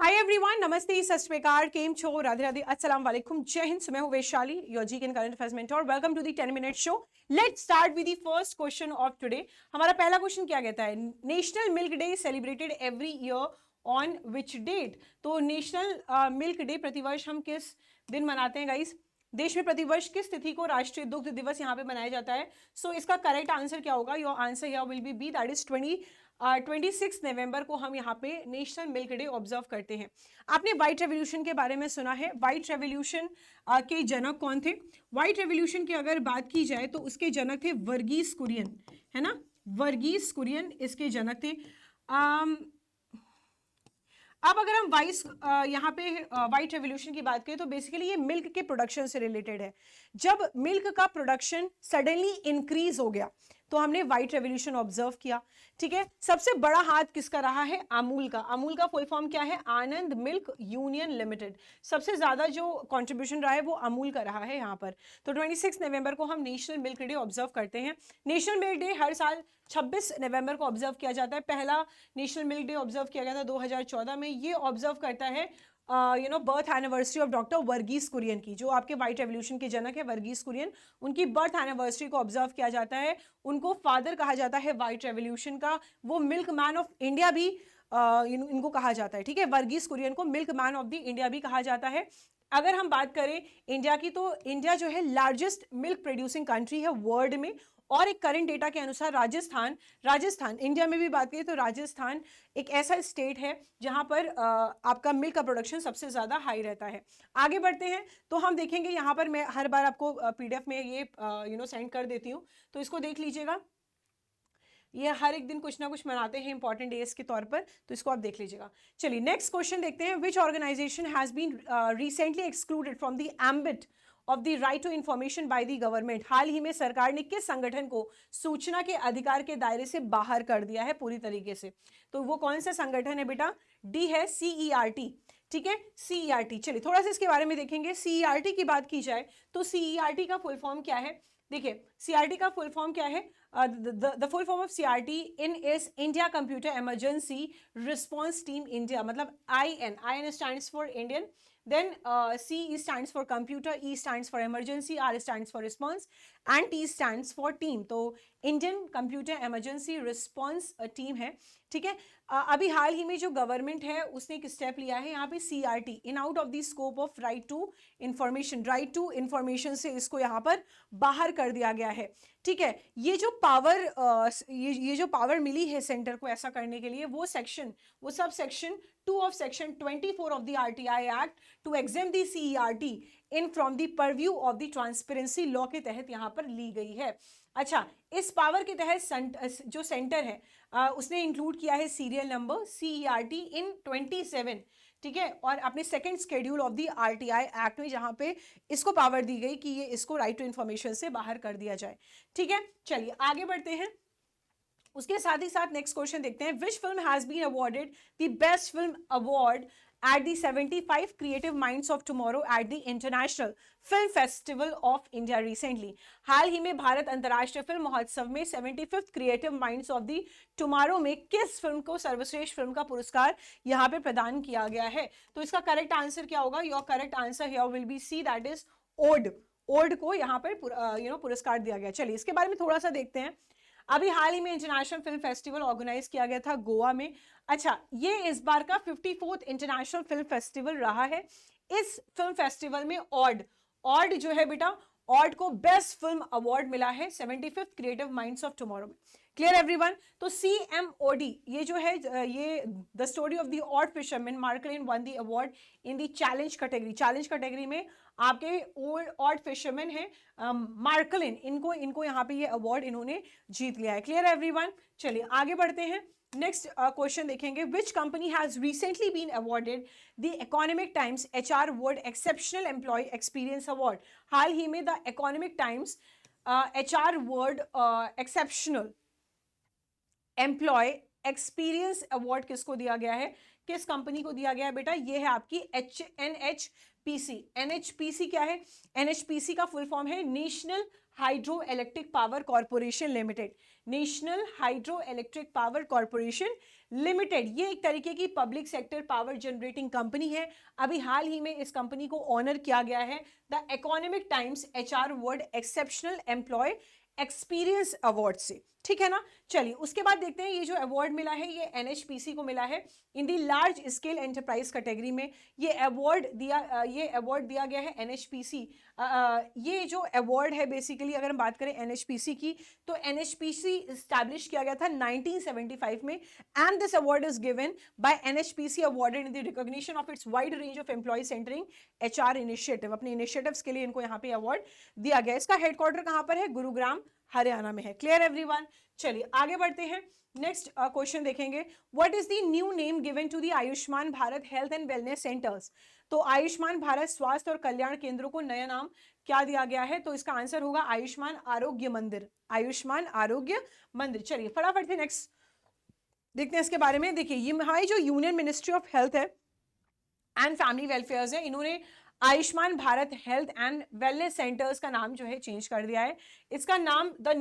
Hi everyone, नमस्ते, सत श्री अकाल, केम छो, राधे राधे, अस्सलाम वालेकुम, जय हिंद। मैं हूं Vaishali, your GK and current affairs mentor. Welcome to the 10 minute show. Let's start with the first question of today. हमारा पहला क्वेश्चन क्या कहता है? National milk day celebrated every year on which date? तो नेशनल मिल्क डे प्रतिवर्ष हम किस दिन मनाते हैं गाइस? देश में प्रतिवर्ष किस तिथि को राष्ट्रीय दुग्ध दिवस यहाँ पे मनाया जाता है? सो इसका करेक्ट आंसर क्या होगा? Your answer here will B that is 26 नवंबर को हम यहाँ पे नेशनल मिल्क डे ऑब्जर्व करते हैं। आपने व्हाइट रेवोल्यूशन के बारे में सुना है? व्हाइट रेवोल्यूशन के जनक कौन थे? व्हाइट रेवोल्यूशन की अगर बात की जाए तो उसके जनक थे वर्गीस कुरियन, है ना? वर्गीस कुरियन इसके जनक थे। अब अगर हम यहाँ पे व्हाइट रेवोल्यूशन की बात करें तो बेसिकली ये मिल्क के प्रोडक्शन से रिलेटेड है। जब मिल्क का प्रोडक्शन सडनली इंक्रीज हो गया तो हमने व्हाइट रेवोल्यूशन ऑब्जर्व किया। ठीक है, सबसे बड़ा हाथ किसका रहा है? अमूल का। अमूल का फुल फॉर्म क्या है? आनंद मिल्क यूनियन लिमिटेड। सबसे ज्यादा जो कंट्रीब्यूशन रहा है वो अमूल का रहा है यहाँ पर। तो 26 नवंबर को हम नेशनल मिल्क डे ऑब्जर्व करते हैं। नेशनल मिल्क डे हर साल 26 नवंबर को ऑब्जर्व किया जाता है। पहला नेशनल मिल्क डे ऑब्जर्व किया गया था 2014 में। ये ऑब्जर्व करता है birth anniversary of doctor Verghese Kurien की, जो आपके व्हाइट रेवोल्यूशन के जनक है वर्गीस कुरियन। उनकी बर्थ एनिवर्सरी को ऑब्जर्व किया जाता है। उनको फादर कहा जाता है व्हाइट रेवोल्यूशन का। वो मिल्क मैन ऑफ इंडिया भी इनको कहा जाता है। ठीक है, वर्गीस कुरियन को milk man of the India भी कहा जाता है। अगर हम बात करें इंडिया की तो इंडिया जो है लार्जेस्ट मिल्क प्रोड्यूसिंग कंट्री है वर्ल्ड में। और एक करंट डेटा के अनुसार राजस्थान इंडिया में भी बात करें तो राजस्थान एक ऐसा स्टेट है जहां पर आपका मिल्क का प्रोडक्शन सबसे ज्यादा हाई रहता है। आगे बढ़ते हैं तो हम देखेंगे, यहां पर मैं हर बार आपको पीडीएफ में ये सेंड कर देती हूं, तो इसको देख लीजिएगा। ये हर एक दिन कुछ ना कुछ मनाते हैं इंपॉर्टेंट डेज के तौर पर, तो इसको आप देख लीजिएगा। चलिए नेक्स्ट क्वेश्चन देखते हैं। Which organization has been recently excluded from the ambit of the right to information by the government? हाल ही में सरकार ने किस संगठन को सूचना के अधिकार के दायरे से बाहर कर दिया है पूरी तरीके से? तो वो कौन सा संगठन है बेटा? डी है CERT। ठीक है, CERT। चलिए थोड़ा सा इसके बारे में देखेंगे। CERT की बात की जाए तो CERT का फुल फॉर्म क्या है? देखिए CRT का फुल फॉर्म क्या है? The full form of CRT in is India computer emergency response team India. मतलब IN stands for Indian, then C stands for computer, E stands for emergency, R stands for response and T stands for team। तो Indian computer emergency response team है। ठीक है, अभी हाल ही में जो government है उसने एक स्टेप लिया है यहाँ पे CRT in out of the scope of right to information से इसको यहाँ पर बाहर कर दिया गया है। ठीक है, ये जो पावर मिली है सेंटर को ऐसा करने के लिए, वो सब section 2 of section 24 of the RTI act to exempt the CERT in from the purview of the transparency law के तहत यहां पर ली गई है। अच्छा, इस पावर के तहत जो सेंटर है उसने इंक्लूड किया है सीरियल नंबर CERT इन 27। ठीक है, और अपने second schedule of the RTI act में जहां पे इसको पावर दी गई कि ये इसको राइट टू इंफॉर्मेशन से बाहर कर दिया जाए। ठीक है, चलिए आगे बढ़ते हैं। उसके साथ ही साथ नेक्स्ट क्वेश्चन देखते हैं। Which film has been awarded the best film award at the 75 Creative Minds of Tomorrow at the International Film Festival of India recently? हाल ही में भारत अंतर्राष्ट्रीय फिल्म महोत्सव में 75th Creative Minds of the Tomorrow में किस film को सर्वश्रेष्ठ film का पुरस्कार यहाँ पे प्रदान किया गया है? तो इसका करेक्ट आंसर क्या होगा? Your correct answer here will be C, that is odd को यहाँ पर पुरस्कार दिया गया। चलिए इसके बारे में थोड़ा सा देखते हैं। अभी हाल ही में इंटरनेशनल फिल्म फेस्टिवल ऑर्गेनाइज किया गया था गोवा में। अच्छा, ये इस बार का 54th इंटरनेशनल फिल्म फेस्टिवल रहा है। इस फिल्म फेस्टिवल में ऑड जो है बेटा, ऑड को बेस्ट फिल्म अवार्ड मिला है 75th creative minds of tomorrow में। Clear everyone? तो CMOD ये जो है, ये the story of the odd fisherman मार्कलिन won the award in the challenge category में आपके ऑड फिशरमैन है मार्कलिन, इनको यहाँ पे ये अवार्ड इन्होंने जीत लिया है। Clear everyone? चलिए आगे बढ़ते हैं। नेक्स्ट क्वेश्चन देखेंगे। Which company has recently been awarded the economic times HR world exceptional employ experience award? हाल ही में the economic times HR world exceptional employ experience award किसको दिया गया है? किस कंपनी को दिया गया है बेटा? ये है आपकी NHPC क्या है? NHPC का फुल फॉर्म है national hydro electric power corporation limited. National hydro electric power corporation limited, ये एक तरीके की public sector power generating company है। अभी हाल ही में इस कंपनी को ऑनर किया गया है the economic times HR world exceptional employ experience award से, ठीक है ना। चलिए उसके बाद देखते हैं ये जो अवार्ड मिला है ये NHPC को मिला है in the large scale enterprise category में। ये अवार्ड दिया गया है NHPC। ये जो अवार्ड है बेसिकली अगर हम बात करें NHPC की, तो NHPC स्टैब्लिश किया गया था 1975 में, and this award is given by NHPC awarded in the recognition of its wide range of employ centring HR initiative. अपने इनिशिएटिव्स के लिए इनको यहाँ पे अवार्ड दिया गया। इसका हेडक्वार्टर कहाँ पर है? गुरुग्राम हरियाणा में है। Clear everyone? चलिए आगे बढ़ते हैं, नेक्स्ट क्वेश्चन देखेंगे। What is the new name given to the Ayushman Bharat health and wellness centres? तो आयुष्मान भारत स्वास्थ्य और कल्याण केंद्रों को नया नाम क्या दिया गया है? तो इसका आंसर होगा आयुष्मान आरोग्य मंदिर। आयुष्मान आरोग्य मंदिर। चलिए फटाफट से नेक्स्ट देखते हैं इसके बारे में। देखिए ये हमारी जो यूनियन मिनिस्ट्री ऑफ हेल्थ है एंड फैमिली वेलफेयर है, इन्होंने Ayushman Bharat health and wellness centres का नाम जो है चेंज कर दिया है। इसका नाम the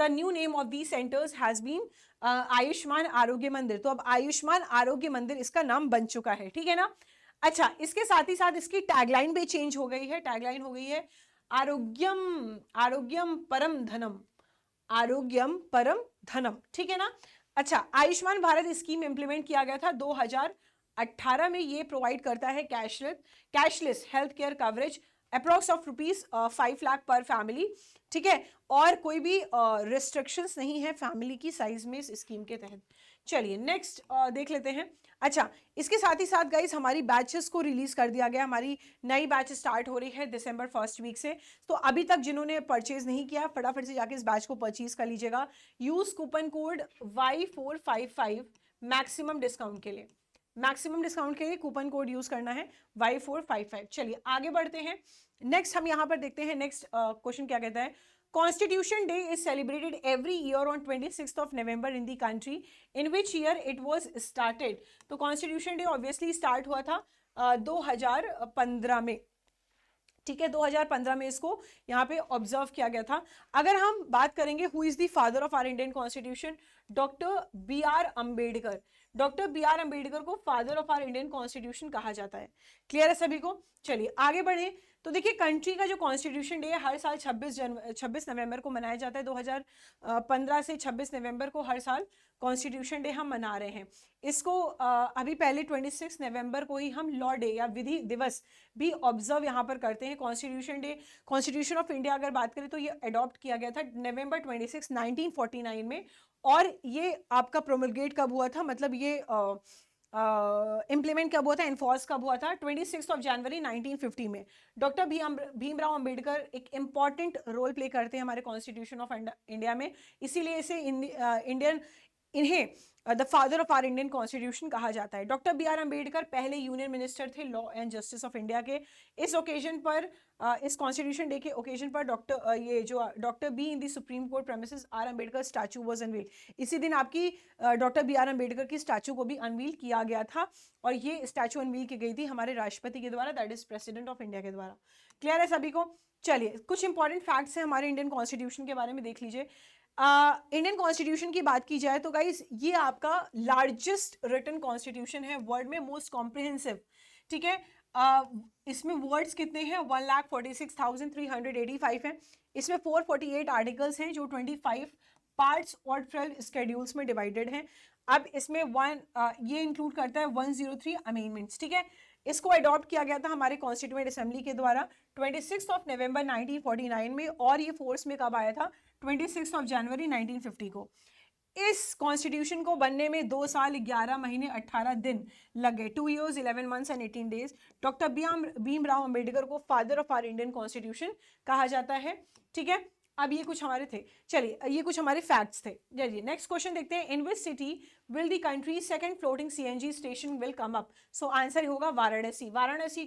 new name of the centres has been Ayushman Arogya Mandir. तो अब आयुष्मान आरोग्य मंदिर इसका नाम बन चुका है, ठीक है ना। अच्छा, इसके साथ ही साथ इसकी टैगलाइन भी चेंज हो गई है। टैगलाइन हो गई है आरोग्यम परम धनम, आरोग्यम परम धनम, ठीक है ना। अच्छा, आयुष्मान भारत स्कीम इंप्लीमेंट किया गया था 2018 में। ये प्रोवाइड करता है cashless health care coverage approx of ₹5 lakh पर फैमिली, ठीक है। और कोई भी रिस्ट्रिक्शंस नहीं है फैमिली की साइज में इस स्कीम के तहत। चलिए नेक्स्ट देख लेते हैं। अच्छा, इसके साथ ही साथ गाइस हमारी बैचेस को रिलीज कर दिया गया। हमारी नई बैच स्टार्ट हो रही है दिसंबर 1 वीक से। तो अभी तक जिन्होंने परचेज नहीं किया फटाफट से जाके इस बैच को परचेज कर लीजिएगा। Use coupon code Y455 maximum discount के लिए। मैक्सिमम डिस्काउंट के लिए कूपन कोड यूज करना है Y455। चलिए आगे बढ़ते हैं। नेक्स्ट हम यहां पर देखते हैं, नेक्स्ट क्वेश्चन क्या कहता है। Constitution Day is celebrated every year on 26th of November in the country. In which year it was started? तो Constitution Day obviously start हुआ था 2015 में, ठीक है। 2015 में इसको यहाँ पे ऑब्जर्व किया गया था। अगर हम बात करेंगे who is the father of our Indian constitution, doctor BR Ambedkar. Doctor BR Ambedkar को father of our Indian constitution कहा जाता है। क्लियर है सभी को? चलिए आगे बढ़े। तो देखिए कंट्री का जो कॉन्स्टिट्यूशन डे है हर साल 26 नवंबर को मनाया जाता है। 2015 से 26 नवंबर को हर साल कॉन्स्टिट्यूशन डे हम मना रहे हैं। इसको अभी पहले 26 नवंबर को ही हम लॉ डे या विधि दिवस भी ऑब्जर्व यहाँ पर करते हैं। Constitution day, constitution of India अगर बात करें तो ये अडॉप्ट किया गया था November 26, 1949 में। और ये आपका प्रोमलगेट कब हुआ था, मतलब ये इम्प्लीमेंट कब हुआ था, इन्फोर्स कब हुआ था? 26 जनवरी 1950 में। डॉक्टर भीमराव अंबेडकर एक इंपॉर्टेंट रोल प्ले करते हैं हमारे कॉन्स्टिट्यूशन ऑफ इंडिया में, इसीलिए इसे इन्हें the father of our Indian constitution कहा जाता है। डॉक्टर BR अम्बेडकर पहले यूनियन मिनिस्टर थे law and justice of India के। इस ओकेजन पर इस कॉन्स्टिट्यूशन डे के ओकेजन पर doctor B in the supreme court premises R Ambedkar statue was unveil. इसी दिन आपकी डॉक्टर BR अम्बेडकर की स्टैचू को भी अनवील किया गया था, और ये स्टैचू अनवील की गई थी हमारे राष्ट्रपति के द्वारा, that is president of India के द्वारा। क्लियर है सभी को? चलिए कुछ इंपॉर्टेंट फैक्ट्स हैं हमारे इंडियन कॉन्स्टिट्यूशन के बारे में, देख लीजिए। इंडियन कॉन्स्टिट्यूशन की बात की जाए तो गाइस ये आपका लार्जेस्ट रिटन कॉन्स्टिट्यूशन है वर्ल्ड में, मोस्ट कॉम्प्रिहेंसिव, ठीक है। इसमें वर्ड्स कितने हैं? 1,46,385 हैं। इसमें 448 आर्टिकल्स हैं जो 25 पार्ट्स और 12 स्केड्यूल्स में डिवाइडेड हैं। अब इसमें ये इंक्लूड करता है 103 अमेंडमेंट्स, ठीक है। इसको अडॉप्ट किया गया था हमारे कॉन्स्टिट्यूएंट असेंबली के द्वारा 26 नवंबर 1949 में, और ये फोर्स में कब आया था? 26 जनवरी 1950 को। इस कॉन्स्टिट्यूशन को बनने में 2 साल 11 महीने 18 दिन लग गए, 2 years 11 months and 18 days। Doctor Bhimrao Ambedkar को father of our Indian constitution कहा जाता है, ठीक है। अब ये कुछ हमारे थे, चलिए ये कुछ हमारे फैक्ट्स थे। चलिए नेक्स्ट क्वेश्चन देखते हैं। In which city will the country second floating CNG station will come up? So answer होगा Varanasi. Varanasi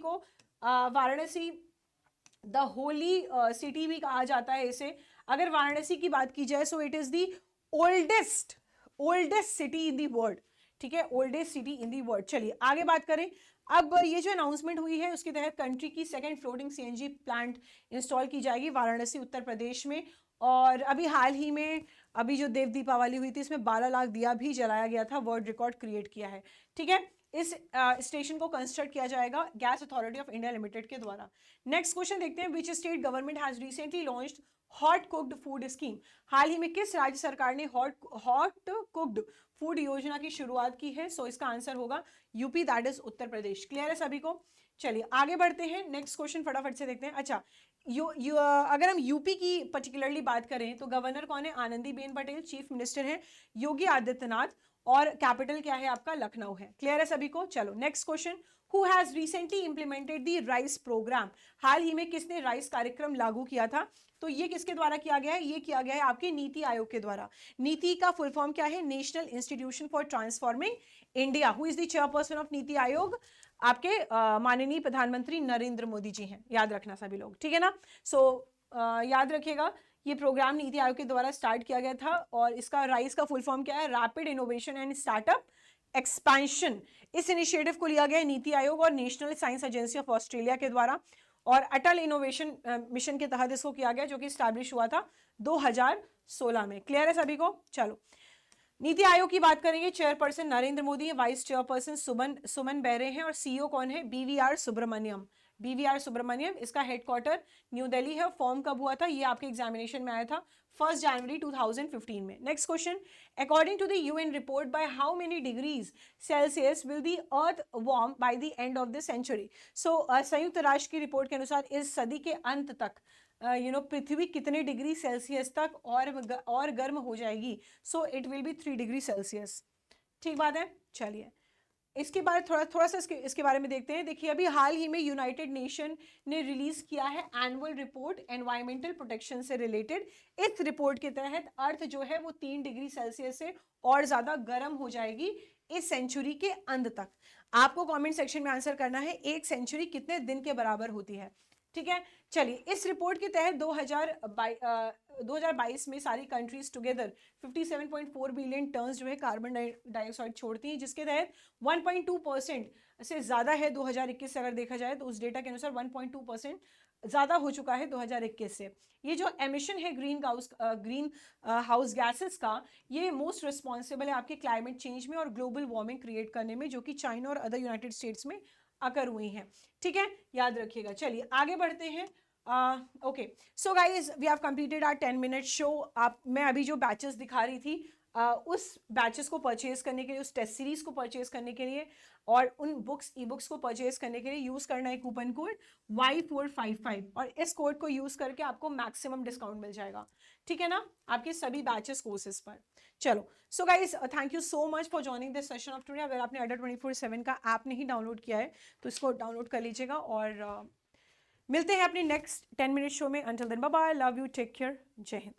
the holy city भी कहा जाता है इसे। अगर वाराणसी की बात की जाए so it is the oldest city in the world, ठीक है, oldest city in the world. चलिए आगे बात करें। अब ये जो अनाउंसमेंट हुई है उसके तहत कंट्री की second floating CNG plant install की जाएगी वाराणसी उत्तर प्रदेश में, और अभी हाल ही में अभी जो देव दीपावली हुई थी इसमें 12 लाख दिया भी जलाया गया था, वर्ल्ड रिकॉर्ड क्रिएट किया है। ठीक है, इस स्टेशन को कंस्ट्रक्ट किया जाएगा gas authority of India limited के द्वारा। नेक्स्ट क्वेश्चन देखते हैं, which state government has recently launched hot cooked food scheme. हाल ही में किस राज्य सरकार ने हॉट कुक्ड फूड योजना की शुरुआत की है? सो इसका आंसर होगा UP, that is Uttar Pradesh. Clear है सभी को? चलिए आगे बढ़ते हैं, नेक्स्ट क्वेश्चन फटाफट से देखते हैं। अच्छा, अगर हम यूपी की पर्टिकुलरली बात करें तो गवर्नर कौन है? आनंदीबेन पटेल। चीफ मिनिस्टर है योगी आदित्यनाथ, और कैपिटल क्या है आपका? लखनऊ है। क्लियर है सभी को? चलो next question, who has recently implemented the rice program. हाल ही में किसने राइस कार्यक्रम लागू किया था? तो ये किसके द्वारा किया गया है? ये किया गया है आपके नीति आयोग के द्वारा। नीति का फुल फॉर्म क्या है? National institution for transforming India. Who is the chairperson of NITI Aayog? आपके माननीय प्रधानमंत्री नरेंद्र मोदी जी हैं, याद रखना सभी लोग, ठीक है ना। सो याद रखिएगा, ये प्रोग्राम नीति आयोग के द्वारा स्टार्ट किया गया था, और इसका राइस का फुल फॉर्म क्या है? Rapid innovation and startup expansion. इस इनिशिएटिव को लिया गया नीति आयोग और national science agency of Australia के द्वारा, और अटल इनोवेशन मिशन के तहत इसको किया गया, जो कि स्टैब्लिश हुआ था 2016 में। क्लियर है सभी को? चलो नीति आयोग की बात करेंगे, चेयरपर्सन नरेंद्र मोदी है, वाइस चेयरपर्सन सुमन बेरे हैं, और सीईओ कौन है? बीवीआर सुब्रमण्यम। बीवीआर सुब्रमण्यम, इसका हेडक्वार्टर न्यू दिल्ली है। फॉर्म कब हुआ था? ये आपके एग्जामिनेशन में आया था 1 जनवरी 2015 में। Next question, according to the UN report, by how many degrees Celsius will the earth warm by the end of the century. So संयुक्त राष्ट्र की रिपोर्ट के अनुसार इस सदी के अंत तक पृथ्वी कितने डिग्री सेल्सियस तक और गर्म हो जाएगी? So it will be 3 degree Celsius. ठीक बात है। चलिए इसके बारे थोड़ा सा इसके बारे में देखते हैं। देखिए अभी हाल ही में यूनाइटेड नेशन ने रिलीज किया है एनुअल रिपोर्ट एनवायरमेंटल प्रोटेक्शन से रिलेटेड। इस रिपोर्ट के तहत अर्थ जो है वो 3 डिग्री सेल्सियस से और ज्यादा गर्म हो जाएगी इस सेंचुरी के अंत तक। आपको कमेंट सेक्शन में आंसर करना है, एक सेंचुरी कितने दिन के बराबर होती है? ठीक है, चलिए इस रिपोर्ट के तहत 2022 में सारी कंट्रीज टुगेदर 57.4 बिलियन टन्स जो है कार्बन डाइऑक्साइड छोड़ती हैं, जिसके तहत 1.2% से ज़्यादा है 2021 से। अगर देखा जाए तो उस डेटा के अनुसार 1.2% ज़्यादा हो चुका है 2021 से। ये जो एमिशन है ग्रीन हाउस गैसेस का, ये मोस्ट रिस्पॉन्सिबल है आपके क्लाइमेट चेंज में और ग्लोबल वार्मिंग क्रिएट करने में, जो कि चाइना और अदर यूनाइटेड स्टेट्स में अकर हुई हैं। ठीक है, याद रखिएगा। चलिए आगे बढ़ते हैं। Okay, so guys we have completed our 10 minute show. मैं अभी जो बैचेस दिखा रही थी उस बैचेस को परचेज करने के लिए, उस टेस्ट सीरीज को परचेज करने के लिए और उन ई बुक्स को परचेज करने के लिए यूज करना है कूपन कोड Y455, और इस कोड को यूज करके आपको मैक्सिमम डिस्काउंट मिल जाएगा। ठीक है ना, आपके सभी बैचेस कोर्सेज पर। चलो so guys thank you so much for joining this session of today. अगर आपने अडर 24/7 का ऐप नहीं डाउनलोड किया है तो इसको डाउनलोड कर लीजिएगा, और मिलते हैं अपने नेक्स्ट 10 मिनट शो में। Until then bye bye, love you, take care, Jai Hind.